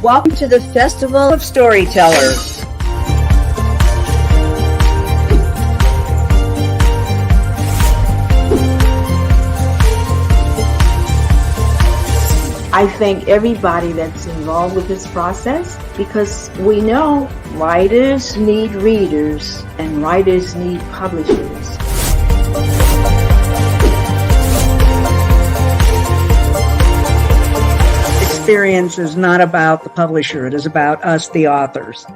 Welcome to the Festival of Storytellers. I thank everybody that's involved with this process because we know writers need readers and writers need publishers. Experience is not about the publisher. It is about us, the authors.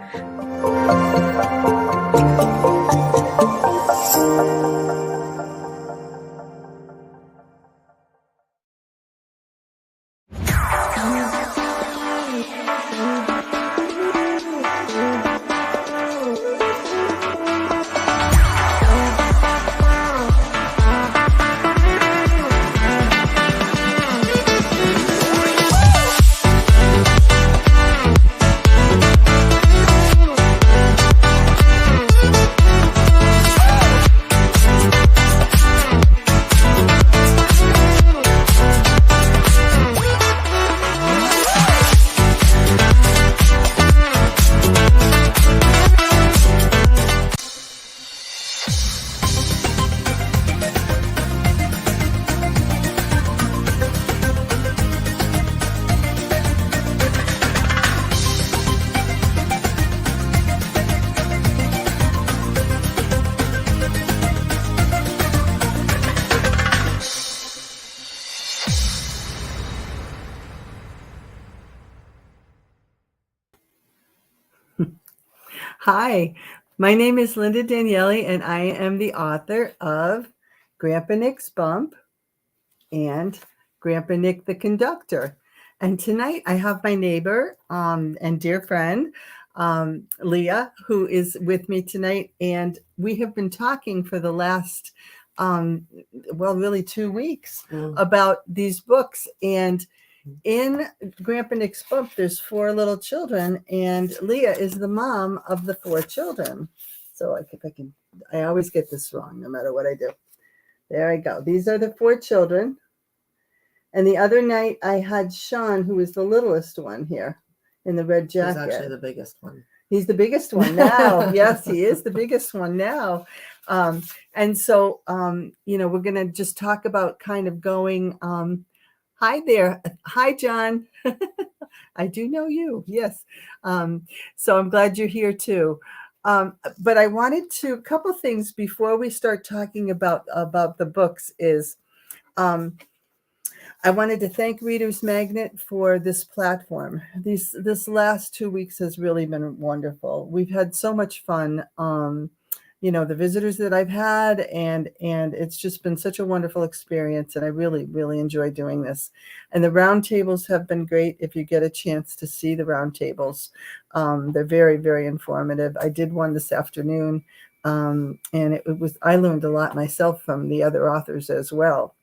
Hi, my name is Lynda Daniele, and I am the author of Grandpa Nick's Bump and Grandpa Nick the Conductor. And tonight I have my neighbor and dear friend, Leah, who is with me tonight. And we have been talking for the last, really 2 weeks about these books. And in Grandpa Nick's Bump, there's 4 little children, and Leah is the mom of the 4 children. So I always get this wrong, no matter what I do. There I go. These are the 4 children. And the other night I had Sean, who is the littlest one here in the red jacket. He's actually the biggest one. He's the biggest one now. Yes, he is the biggest one now. And so, we're going to just talk about kind of going, hi there. Hi, John. I do know you. Yes. So I'm glad you're here too. But I wanted to, a couple things before we start talking about the books is, I wanted to thank Reader's Magnet for this platform. This last 2 weeks has really been wonderful. We've had so much fun. The visitors that I've had, and it's just been such a wonderful experience, and I really, really enjoy doing this. And the roundtables have been great. If you get a chance to see the roundtables, they're very, very informative. I did one this afternoon, and I learned a lot myself from the other authors as well.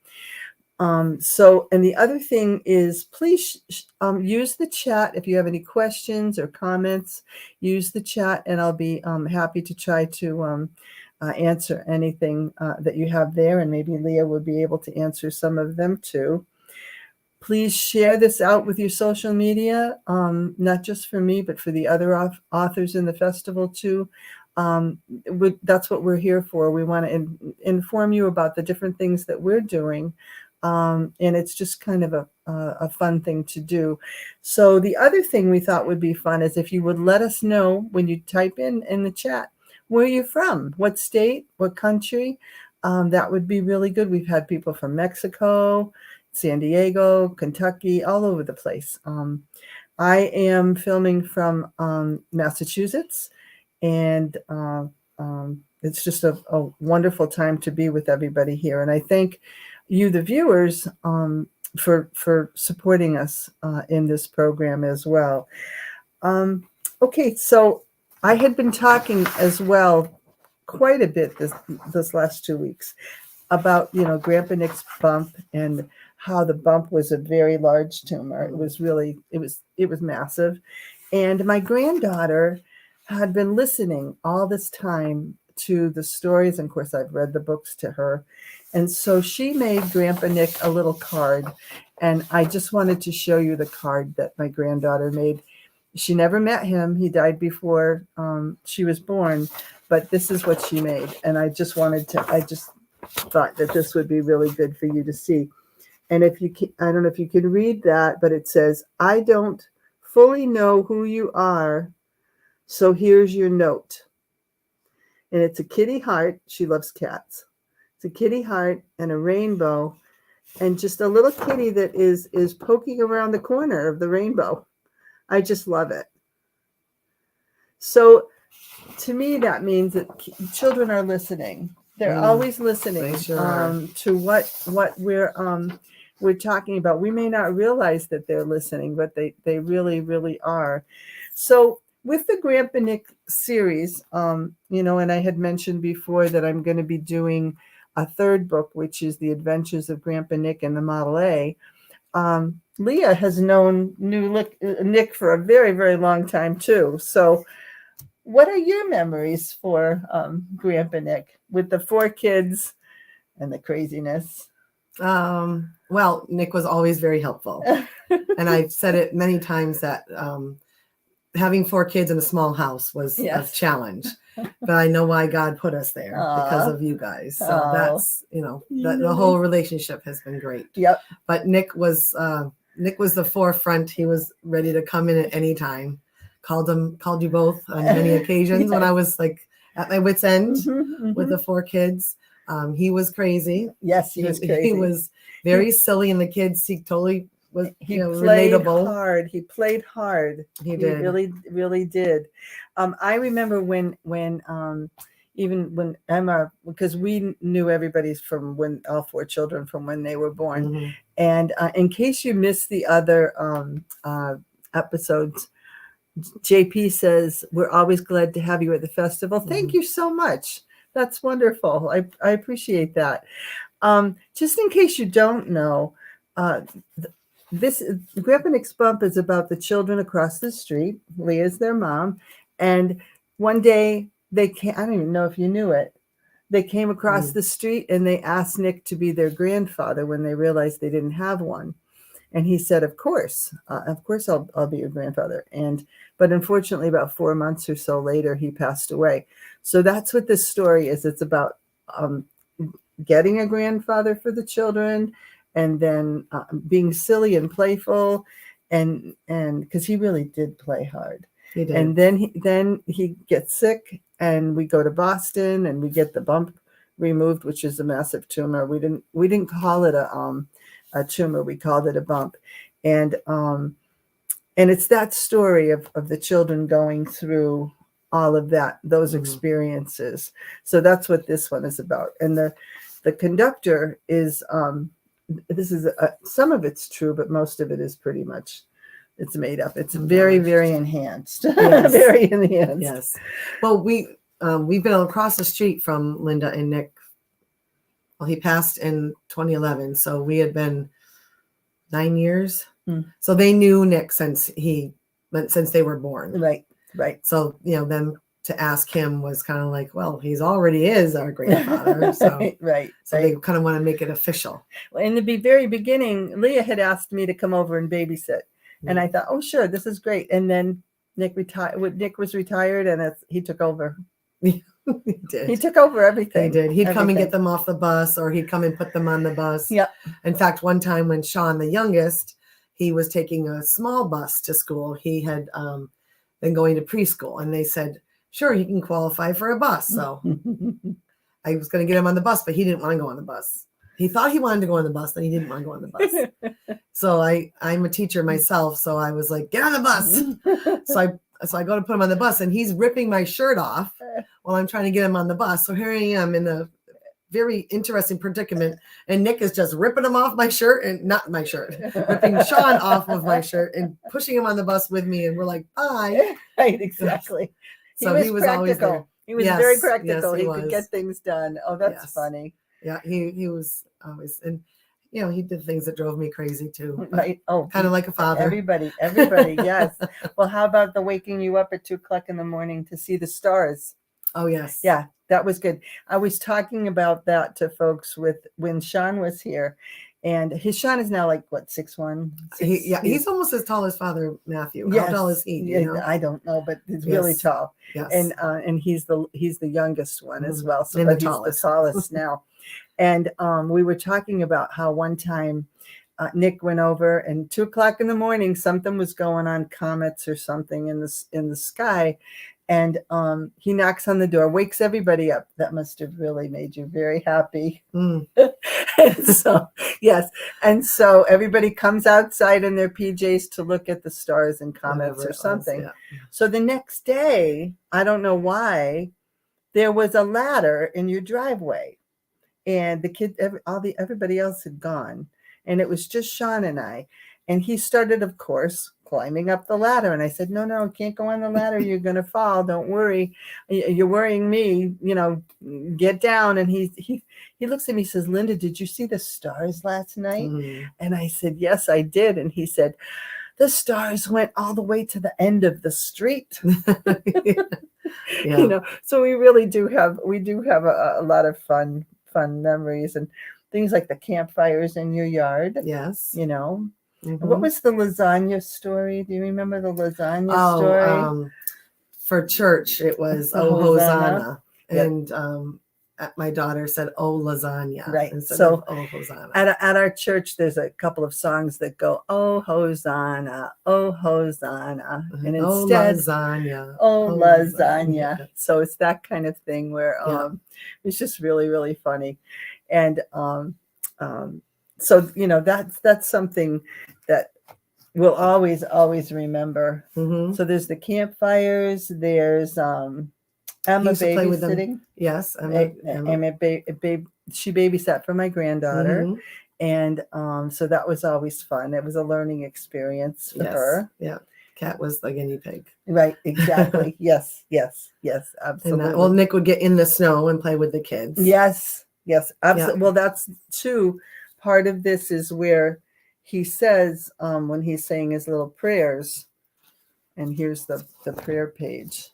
And the other thing is, please use the chat. If you have any questions or comments, use the chat, and I'll be happy to try to answer anything that you have there. And maybe Leah would be able to answer some of them too. Please share this out with your social media, not just for me, but for the other authors in the festival too. That's what we're here for. We want to inform you about the different things that we're doing. And it's just kind of a fun thing to do. So the other thing we thought would be fun is if you would let us know when you type in the chat, where you're from, what state, what country. That would be really good. We've had people from Mexico, San Diego, Kentucky, all over the place. I am filming from Massachusetts, and it's just a wonderful time to be with everybody here. And I thank you, the viewers, for supporting us in this program as well. Okay, so I had been talking as well quite a bit this last 2 weeks about Grandpa Nick's bump and how the bump was a very large tumor. It was massive, and my granddaughter had been listening all this time to the stories, and of course I've read the books to her. And so she made Grandpa Nick a little card, and I just wanted to show you the card that my granddaughter made. She never met him. He died before she was born, but this is what she made. And I just thought that this would be really good for you to see. And if you can, I don't know if you can read that, but it says, I don't fully know who you are, so here's your note. And it's a kitty heart. She loves cats. It's a kitty heart and a rainbow, and just a little kitty that is poking around the corner of the rainbow. I just love it. So to me, that means that children are listening. They're always listening to what we're talking about. We may not realize that they're listening, but they really, really are. So with the Grandpa Nick series, and I had mentioned before that I'm going to be doing a third book, which is The Adventures of Grandpa Nick and the Model A. Leah has known Nick for a very, very long time too. So what are your memories for Grandpa Nick with the 4 kids and the craziness? Well, Nick was always very helpful. And I've said it many times that having 4 kids in a small house was a challenge. But I know why God put us there because of you guys. So that's, the whole relationship has been great. Yep. But Nick was the forefront. He was ready to come in at any time. Called you both on many occasions when I was like at my wit's end with the 4 kids. He was crazy. Yes, he was crazy. He was very silly, and the kids, he totally was played relatable. Hard. He played hard. He did. Really, really did. I remember when even when Emma, because we knew everybody's from when all 4 children from when they were born. And in case you missed the other episodes, JP says, we're always glad to have you at the festival. Thank you so much. That's wonderful. I appreciate that. Just in case you don't know, this Grandpa Nick's Bump is about the children across the street. Leah's their mom. And one day they came, I don't even know if you knew it. They came across the street and they asked Nick to be their grandfather when they realized they didn't have one. And he said, of course I'll be your grandfather. But unfortunately, about 4 months or so later, he passed away. So that's what this story is. It's about getting a grandfather for the children, and then being silly and playful, and because he really did play hard. He did. And then he gets sick, and we go to Boston, and we get the bump removed, which is a massive tumor. We didn't call it a tumor. We called it a bump. And it's that story of the children going through all of those experiences. So that's what this one is about. And the conductor is, this is some of it's true, but most of it is pretty much, it's made up. It's very, very enhanced. Yes. Very enhanced. Yes. Well, we've been across the street from Lynda and Nick. Well, he passed in 2011. So we had been 9 years. So they knew Nick since they were born. Right. So, then to ask him was kind of like, well, he's already is our grandfather. So, right. So they kind of want to make it official. Well, in the very beginning, Leah had asked me to come over and babysit. And I thought, oh, sure, this is great. And then Nick was retired, and he took over. He did. He took over everything. He did. He'd come and get them off the bus, or he'd come and put them on the bus. Yeah. In fact, one time when Sean, the youngest, he was taking a small bus to school. He had been going to preschool, and they said, sure, he can qualify for a bus. So I was going to get him on the bus, but he didn't want to go on the bus. He thought he wanted to go on the bus, then he didn't want to go on the bus. So I'm a teacher myself, so I was like, get on the bus. So I go to put him on the bus, and he's ripping my shirt off while I'm trying to get him on the bus. So here I am in the very interesting predicament, and Nick is just ripping him off my shirt, and not my shirt, ripping Sean off of my shirt and pushing him on the bus with me, and we're like, bye. Right, exactly. So he was always there. He was Yes, very practical. yes, he was. could get things done. Oh, that's Yes. funny. Yeah, he was always, and he did things that drove me crazy too. Right. Oh, Kind of like a father. Everybody, yes. Well, how about the waking you up at 2 o'clock in the morning to see the stars? Oh, yes. Yeah, that was good. I was talking about that to folks when Sean was here, And his Sean is now like what, 6'1"? He's almost as tall as Father Matthew. Yes. How tall is he? Do you know? I don't know, but he's really Yes. tall. Yes. And he's the youngest one as well. So And but the he's the tallest now. And we were talking about how one time Nick went over, and 2:00 in the morning, something was going on, comets or something in the sky. And he knocks on the door, wakes everybody up. That must have really made you very happy. Mm. And so, yes. And so everybody comes outside in their PJs to look at the stars and comets or something. Yeah. So the next day, I don't know why, there was a ladder in your driveway. And the kid, everybody else had gone. And it was just Sean and I. And he started, of course, climbing up the ladder. And I said, no, can't go on the ladder. You're going to fall. Don't worry. You're worrying me. Get down. And he looks at me, says, Lynda, did you see the stars last night? Mm. And I said, yes, I did. And he said, the stars went all the way to the end of the street. Yeah. So we really do have a lot of fun memories and things like the campfires in your yard. Yes. Mm-hmm. What was the lasagna story? Do you remember the lasagna story? For church, it was Hosanna. Yep. And my daughter said, "Oh, lasagna," right? Instead so of "Oh, Hosanna." At our church, there's a couple of songs that go, "Oh, Hosanna, oh, Hosanna," and instead, lasagna, oh, lasagna. Yeah. So it's that kind of thing where it's just really, really funny, and so that's something that we'll always remember. Mm-hmm. So there's the campfires. There's Emma babysitting. Yes, Emma she babysat for my granddaughter. Mm-hmm. And so that was always fun. It was a learning experience for her. Yeah. Kat was the guinea pig. Right, exactly. yes, absolutely. And Nick would get in the snow and play with the kids. Yes, absolutely. Yeah. Well, that's too, part of this is where he says, when he's saying his little prayers, and here's the prayer page.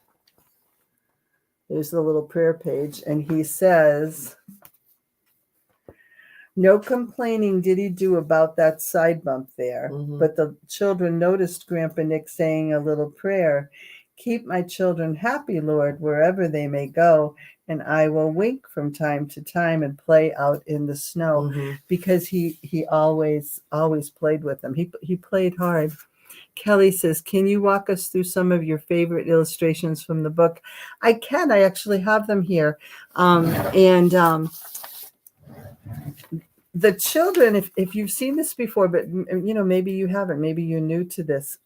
There's the little prayer page, and he says, no complaining did he do about that side bump there, but the children noticed Grandpa Nick saying a little prayer. Keep my children happy, Lord, wherever they may go, and I will wink from time to time and play out in the snow, because he always played with them. He played hard. Kelly says, can you walk us through some of your favorite illustrations from the book? I can. I actually have them here. The children, if you've seen this before, but maybe you haven't, maybe you're new to this.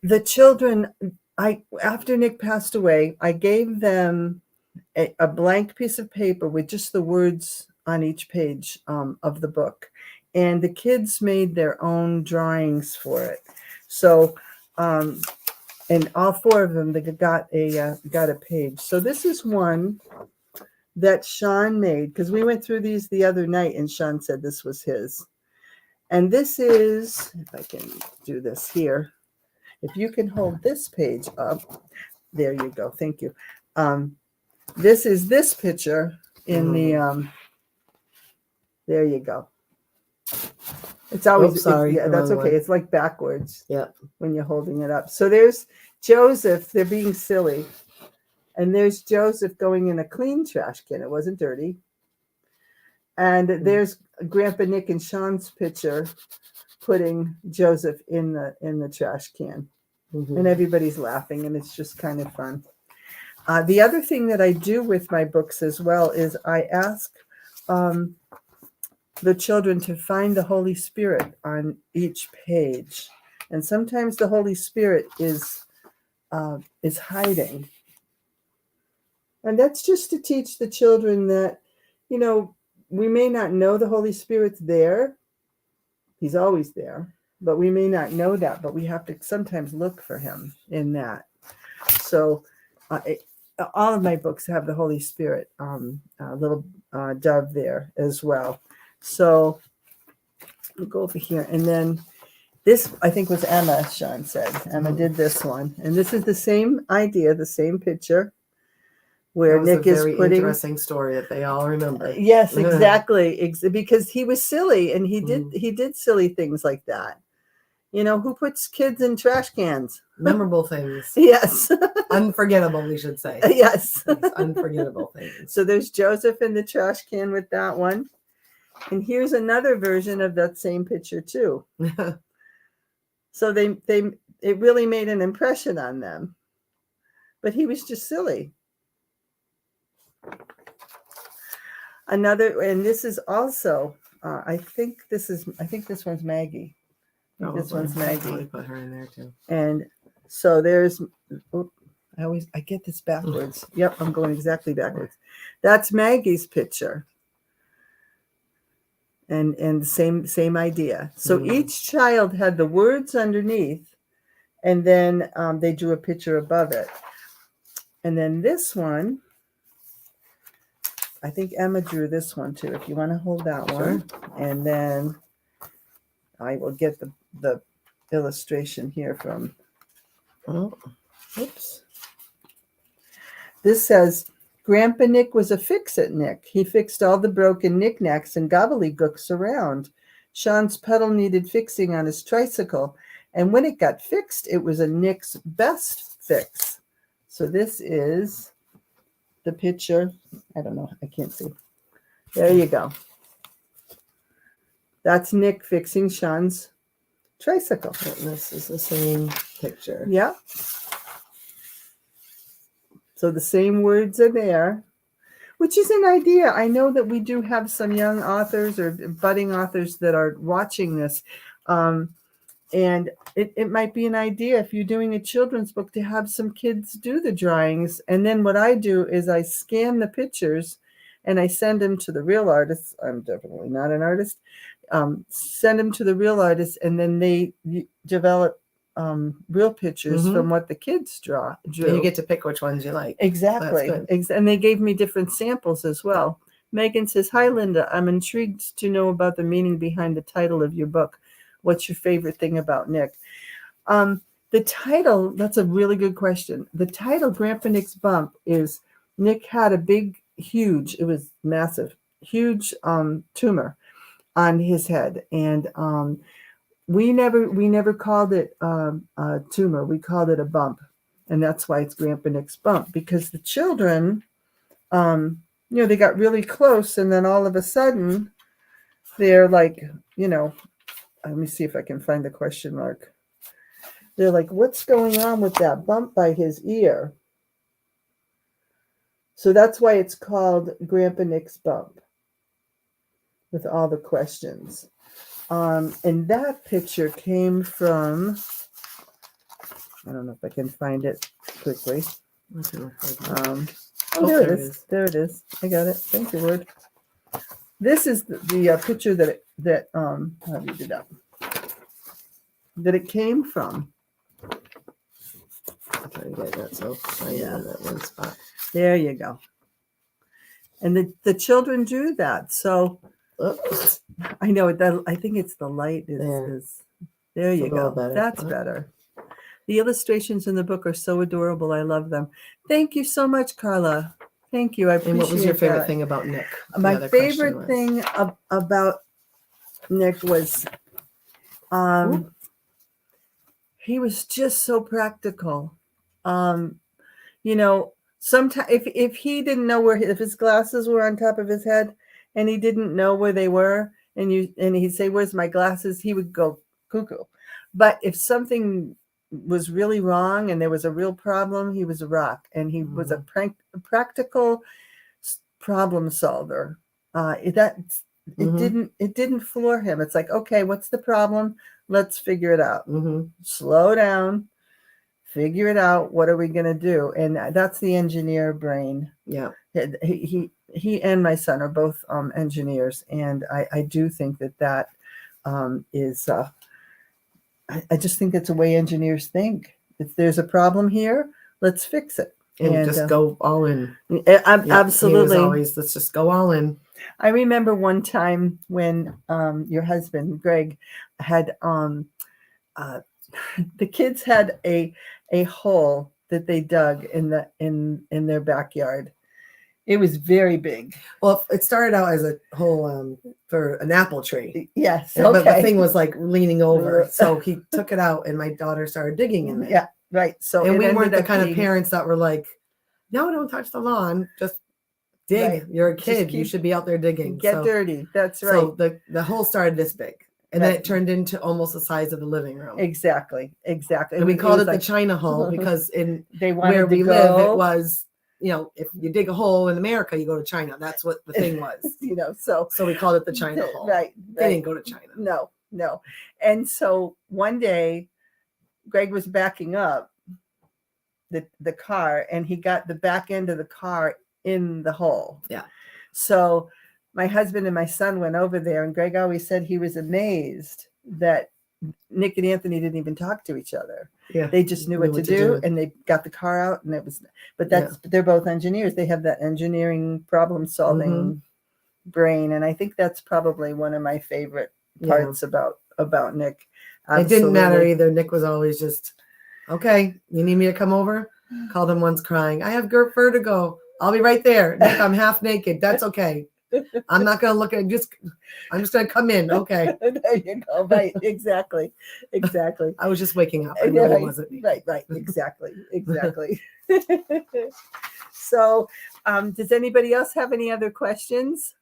The children, after Nick passed away, I gave them a blank piece of paper with just the words on each page of the book. And the kids made their own drawings for it. So, and all four of them, they got a page. So this is one that Sean made, because we went through these the other night, and Sean said this was his. And this is, if I can do this here, if you can hold this page up, there you go. Thank you. This is this picture in the, there you go. It's always, sorry. that's okay. It's like backwards. Yeah. When you're holding it up. So there's Joseph. They're being silly. And there's Joseph going in a clean trash can. It wasn't dirty. And there's Grandpa Nick and Sean's picture putting Joseph in the trash can. And everybody's laughing, and it's just kind of fun. The other thing that I do with my books as well is I ask the children to find the Holy Spirit on each page. And sometimes the Holy Spirit is hiding. And that's just to teach the children that, we may not know the Holy Spirit's there. He's always there, but we may not know that, but we have to sometimes look for him in that. So all of my books have the Holy Spirit, little dove there as well. So we'll go over here. And then this, I think, was Emma, Sean said. Emma did this one. And this is the same idea, the same picture. where That was Nick a is very putting. interesting story that they all remember. Yes, Yeah. exactly. Because he was silly and Mm. he did silly things like that. You know, who puts kids in trash cans? Memorable things. Yes. Unforgettable, we should say. Yes. Yes, unforgettable things. So there's Joseph in the trash can with that one. And here's another version of that same picture too. So it really made an impression on them. But he was just silly. Another, and this is also, I think this one's Maggie. This one's Maggie. Put her in there too. And so there's, I get this backwards. Yep, I'm going exactly backwards. That's Maggie's picture. And the same idea. So each child had the words underneath, and then they drew a picture above it. And then this one, I think Emma drew this one too. If you want to hold that one, and then I will get the illustration here from. Oh, oops. This says, Grandpa Nick was a fix-it Nick. He fixed all the broken knickknacks and gobbledygooks around. Sean's pedal needed fixing on his tricycle, and when it got fixed, it was a Nick's best fix. So this is the picture. I don't know. I can't see. There you go. That's Nick fixing Sean's tricycle. And this is the same picture. Yeah. So the same words are there, which is an idea. I know that we do have some young authors or budding authors that are watching this. And it might be an idea if you're doing a children's book to have some kids do the drawings. And then what I do is I scan the pictures and I send them to the real artists. I'm definitely not an artist. Send them to the real artists, and then they develop real pictures from what the kids drew. And you get to pick which ones you like. Exactly. And they gave me different samples as well. Megan says, hi, Lynda. I'm intrigued to know about the meaning behind the title of your book. What's your favorite thing about Nick? The title, that's a really good question. The title, Grandpa Nick's Bump, is Nick had a big, huge, it was massive, huge tumor on his head. And we never called it a tumor. We called it a bump. And that's why it's Grandpa Nick's Bump, because the children, they got really close, and then all of a sudden they're like, let me see if I can find the question mark. They're like, what's going on with that bump by his ear? So that's why it's called Grandpa Nick's Bump, with all the questions. And that picture came from, I don't know if I can find it quickly. There it is. There it is. I got it. Thank you, Lord. This is the picture that how do you do that? That it came from. I'm trying to get that, so that one spot. There you go. And the children drew that. So I know that. I think it's the light is there you go. Better. That's better. The illustrations in the book are so adorable. I love them. Thank you so much, Carla. Thank you. I appreciate it. And what was your favorite thing about Nick? My favorite thing about Nick was he was just so practical. Sometimes if he didn't know if his glasses were on top of his head and he didn't know where they were, and he'd say, "Where's my glasses?" he would go cuckoo. But if something was really wrong and there was a real problem, he was a rock, and he was a practical problem solver. It didn't floor him. It's like, okay, what's the problem? Let's figure it out. Slow down, figure it out. What are we going to do? And that's the engineer brain. Yeah. He and my son are both engineers. And I do think that is, I just think it's a way engineers think. If there's a problem here, let's fix it. And just go all in. Absolutely. Always, let's just go all in. I remember one time when your husband, Greg, had the kids had a hole that they dug in their backyard, It was very big. Well, it started out as a whole for an apple tree. Yes. But the Okay. thing was like leaning over. So he took it out and my daughter started digging in there. Yeah. Right. So And it we weren't ended the up kind of being- parents that were like, no, don't touch the lawn. Just dig. Right. You're a Just kid. You keep- should be out there digging. Get So, dirty. That's right. so the hole started this big. And then Right. it turned into almost the size of the living room. Exactly. Exactly. And we called it was the China hole because in they wanted where to we go, live, it was, if you dig a hole in America, you go to China. That's what the thing was. so So we called it the China hole. Right. They didn't go to China. No. And so one day, Greg was backing up the car, and he got the back end of the car in the hole. Yeah. So my husband and my son went over there, and Greg always said he was amazed that Nick and Anthony didn't even talk to each other. Yeah. They just knew what to do, and they got the car out, and it was. But they're both engineers. They have that engineering problem solving brain, and I think that's probably one of my favorite parts about Nick. It didn't matter either. Nick was always just, okay, you need me to come over? Called him once crying. I have vertigo. I'll be right there. Nick, I'm half naked. That's okay. I'm not going to look at it. I'm just going to come in. Okay. There you go. Right. Exactly. I was just waking up. I really wasn't. Right. Exactly. So, does anybody else have any other questions?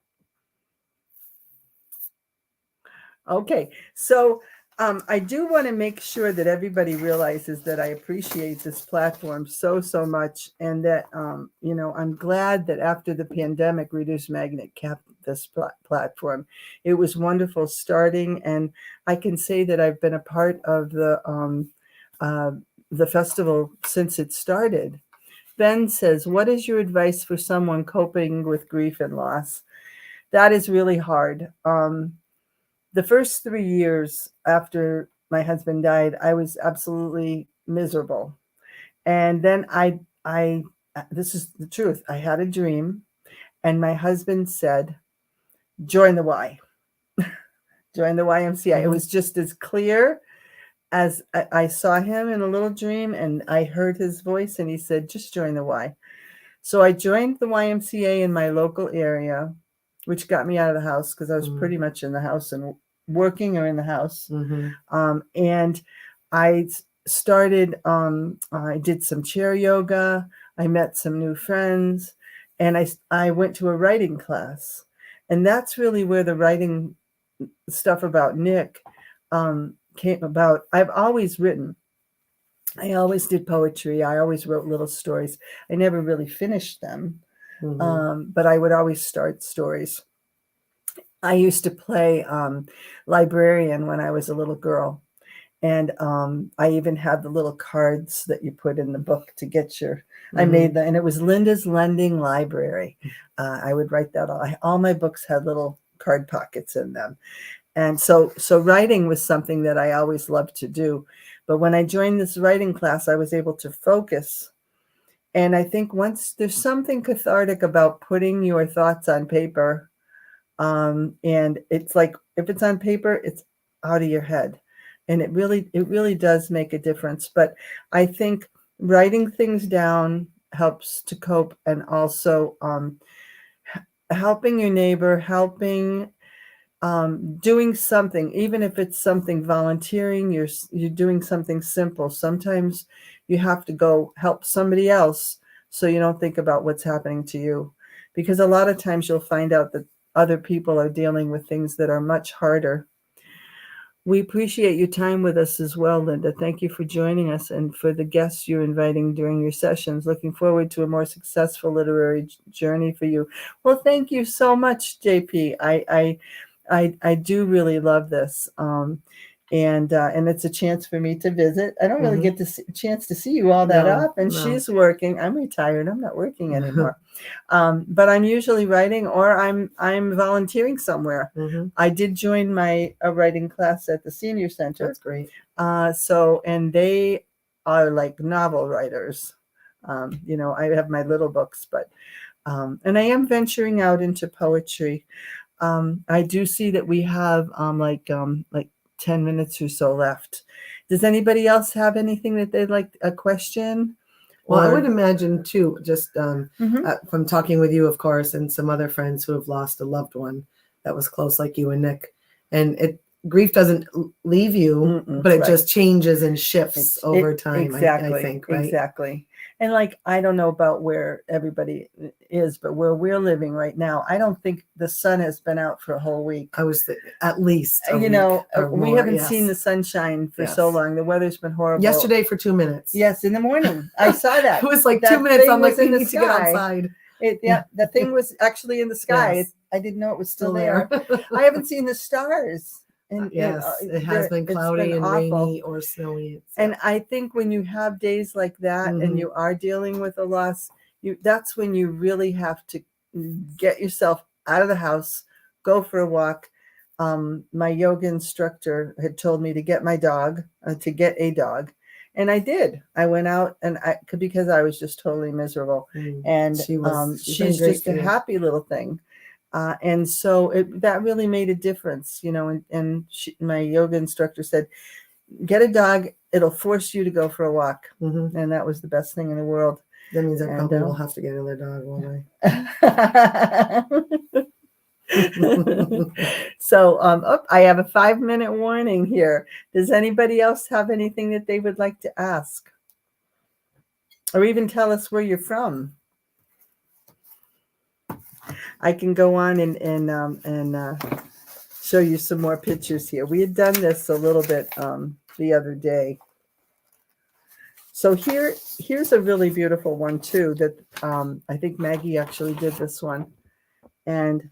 Okay. So, I do want to make sure that everybody realizes that I appreciate this platform so much, and that I'm glad that after the pandemic, Reader's Magnet kept this platform. It was wonderful starting, and I can say that I've been a part of the festival since it started. Ben says, "What is your advice for someone coping with grief and loss?" That is really hard. The first 3 years after my husband died, I was absolutely miserable. And then I this is the truth. I had a dream, and my husband said, join the Y. Join the YMCA. It was just as clear as I saw him in a little dream, and I heard his voice, and he said, just join the Y. So I joined the YMCA in my local area, which got me out of the house because I was pretty much in the house and working or in the house. And I started, I did some chair yoga. I met some new friends, and I went to a writing class. And that's really where the writing stuff about Nick came about. I've always written. I always did poetry. I always wrote little stories. I never really finished them, but I would always start stories. I used to play librarian when I was a little girl. And I even had the little cards that you put in the book to get your, I made that, and it was Lynda's Lending Library. I would write that all my books had little card pockets in them. And so writing was something that I always loved to do. But when I joined this writing class, I was able to focus. And I think once there's something cathartic about putting your thoughts on paper, and it's like, if it's on paper, it's out of your head. And it really does make a difference. But I think writing things down helps to cope, and also helping your neighbor, doing something, even if it's something volunteering, you're doing something simple. Sometimes you have to go help somebody else so you don't think about what's happening to you. Because a lot of times you'll find out that other people are dealing with things that are much harder. We appreciate your time with us as well, Lynda. Thank you for joining us, and for the guests you're inviting during your sessions. Looking forward to a more successful literary journey for you. Well, thank you so much, JP. I do really love this. And it's a chance for me to visit. I don't really get a chance to see you all that often. No. She's working. I'm retired. I'm not working anymore. But I'm usually writing, or I'm volunteering somewhere. I did join a writing class at the senior center. That's great. And they are like novel writers. I have my little books, but and I am venturing out into poetry. I do see that we have like 10 minutes or so left. Does anybody else have anything that they'd like, a question Well, I or- would imagine too, just Mhm. from talking with you, of course, and some other friends who have lost a loved one that was close, like you and Nick, and grief doesn't leave you, Mm-mm, but it right. just changes and shifts over time. Exactly. I think, right? Exactly. And like, I don't know about where everybody is, but where we're living right now, I don't think the sun has been out for a whole week. I was at least a You week know, or we more, haven't yes. seen the sunshine for so Yes. long. The weather's been horrible. Yesterday for 2 minutes. Yes, in the morning. I saw that. It was like That 2 minutes. thing I'm like, was in we the need to get sky. outside. Yeah, the thing was actually in the sky. Yes. I didn't know it was still Still there. there. I haven't seen the stars. And Yes, it has been it's cloudy and awful. rainy or snowy. And I think when you have days like that and Mhm. you are dealing with a loss, that's when you really have to get yourself out of the house, go for a walk. My yoga instructor had told me to get my dog, to get a dog. And I did. I went out because I was just totally miserable. And she's just a happy little thing. And so that really made a difference, you know, and my yoga instructor said, get a dog, it'll force you to go for a walk. Mhm. And that was the best thing in the world. That means I And, probably will have to get another dog, won't I? So I have a 5-minute warning here. Does anybody else have anything that they would like to ask? Or even tell us where you're from? I can go on and show you some more pictures here. We had done this a little bit the other day. So here's a really beautiful one too that I think Maggie actually did this one. And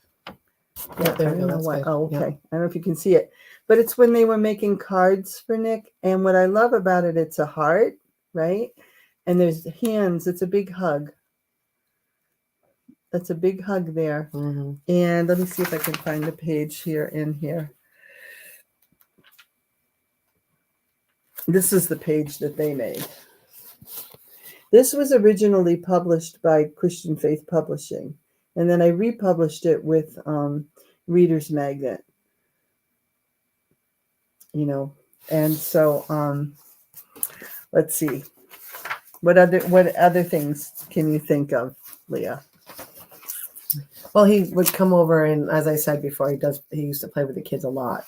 Yeah, there I we don't go. know That's what. good. Oh, okay. Yeah. I don't know if you can see it, but it's when they were making cards for Nick. And what I love about it, it's a heart, right? And there's hands. It's a big hug. That's a big hug there. Mm-hmm. And let me see if I can find the page here in here. This is the page that they made. This was originally published by Christian Faith Publishing, and then I republished it with Reader's Magnet. You know, and so let's see, what other things can you think of, Leah? Well, he would come over, and as I said before, he used to play with the kids a lot,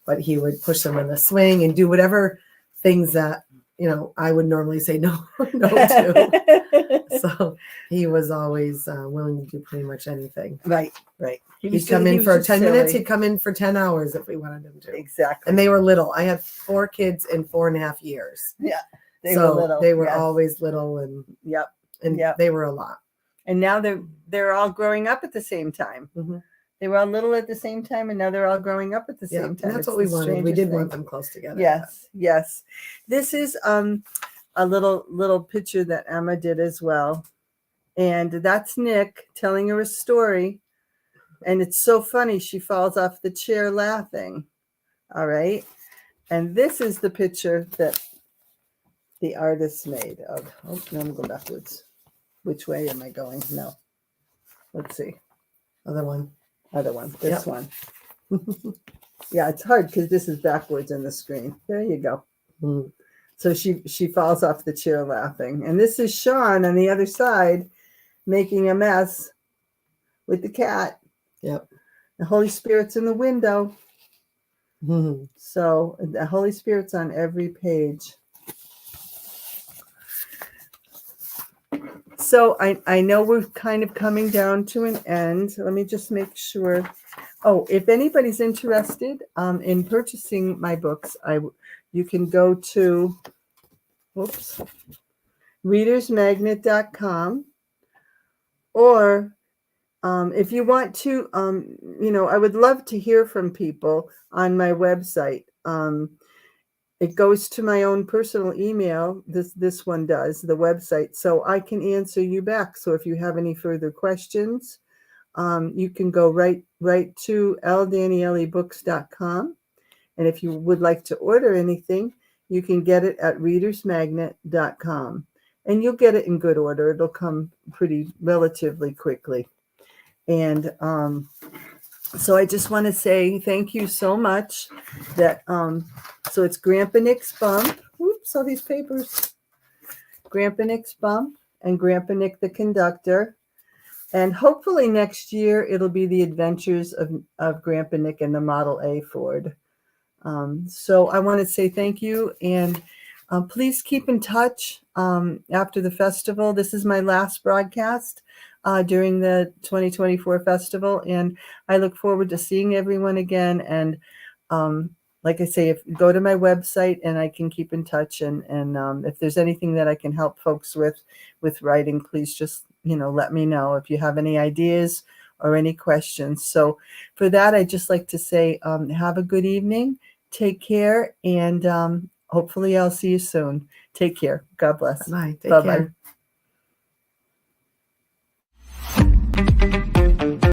but he would push them in the swing and do whatever things that, you know, I would normally say no to. So he was always willing to do pretty much anything. Right. He'd come in for 10 minutes. He'd come in for 10 hours if we wanted him to. Exactly. And they were little. I had 4 kids in 4.5 years. Yeah. They were little. They were yes. always little, and they were a lot. And now they're all growing up at the same time. Mm-hmm. They were all little at the same time, and now they're all growing up at the same time. And that's what we wanted. We did want them close together. Yes. This is a little picture that Emma did as well, and that's Nick telling her a story, and it's so funny. She falls off the chair laughing. All right, and this is the picture that the artist made of. Oh, no, I'm going backwards. Which way am I going? No. Let's see. Other one. This one. Yeah, it's hard because this is backwards in the screen. There you go. Mm. So she falls off the chair laughing. And this is Sean on the other side making a mess with the cat. Yep. The Holy Spirit's in the window. Mm-hmm. So the Holy Spirit's on every page. So I know we're kind of coming down to an end. Let me just make sure. Oh, if anybody's interested in purchasing my books, you can go to readersmagnet.com, or if you want to, I would love to hear from people on my website. It goes to my own personal email. This one does, the website, so I can answer you back. So if you have any further questions, you can go right to ldanielebooks.com. And if you would like to order anything, you can get it at readersmagnet.com. And you'll get it in good order. It'll come relatively quickly. And so I just want to say thank you so much. So it's Grandpa Nick's Bump. Oops, all these papers. Grandpa Nick's Bump and Grandpa Nick the Conductor. And hopefully next year it'll be the adventures of Grandpa Nick and the Model A Ford. So I want to say thank you, and please keep in touch after the festival. This is my last broadcast during the 2024 festival, and I look forward to seeing everyone again. And like I say, go to my website and I can keep in touch. And if there's anything that I can help folks with writing, please just let me know if you have any ideas or any questions. So for that, I'd just like to say have a good evening. Take care, and hopefully I'll see you soon. Take care. God bless. Bye. Take Bye-bye. care.